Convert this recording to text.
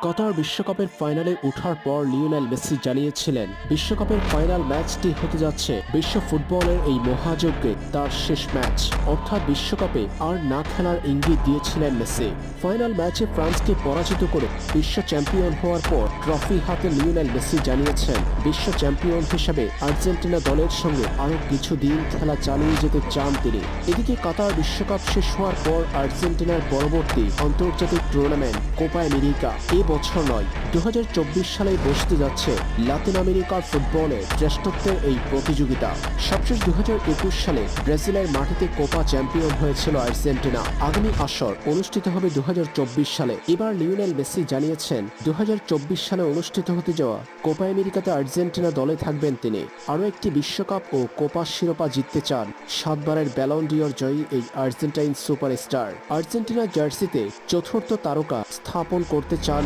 কাতার বিশ্বকাপের ফাইনালে ওঠার পর লিওনেল মেসি জানিয়েছিলেন, বিশ্বকাপের ফাইনাল ম্যাচটি হতে যাচ্ছে বিশ্ব ফুটবলের এই মহাযজ্ঞে তার শেষ ম্যাচ, অর্থাৎ বিশ্বকাপে আর না খেলার ইঙ্গিত দিয়েছিলেন মেসি। ফাইনাল ম্যাচে ফ্রান্সকে পরাজিত করে বিশ্ব চ্যাম্পিয়ন হওয়ার পর ট্রফি হাতে লিওনেল মেসি জানিয়েছেন, বিশ্ব চ্যাম্পিয়ন হিসেবে আর্জেন্টিনা দলের সঙ্গে আরও কিছুদিন খেলা চালিয়ে যেতে চান তিনি। এদিকে কাতার বিশ্বকাপ শেষ হওয়ার পর আর্জেন্টিনার পরবর্তী আন্তর্জাতিক টুর্নামেন্ট কোপা আমেরিকা বছর নয় 2024 সালে বসতে যাচ্ছে লাতিন আমেরিকার ফুটবলের শ্রেষ্ঠত্বের এই প্রতিযোগিতা। সবশেষ 2021 সালে ব্রাজিলের মাটিতে কোপা চ্যাম্পিয়ন হয়েছিল আর্জেন্টিনা। আগামী আসর অনুষ্ঠিত হবে 2024 সালে। এবার লিওনেল মেসি জানিয়েছেন, 2024 সালে অনুষ্ঠিত হতে যাওয়া কোপা আমেরিকাতে আর্জেন্টিনা দলে থাকবেন তিনি। আরও একটি বিশ্বকাপ ও কোপা শিরোপা জিততে চান 7বারের ব্যালন ডিওর জয়ী এই আর্জেন্টাইন সুপারস্টার। আর্জেন্টিনার জার্সিতে চতুর্থ তারকা স্থাপন করতে চান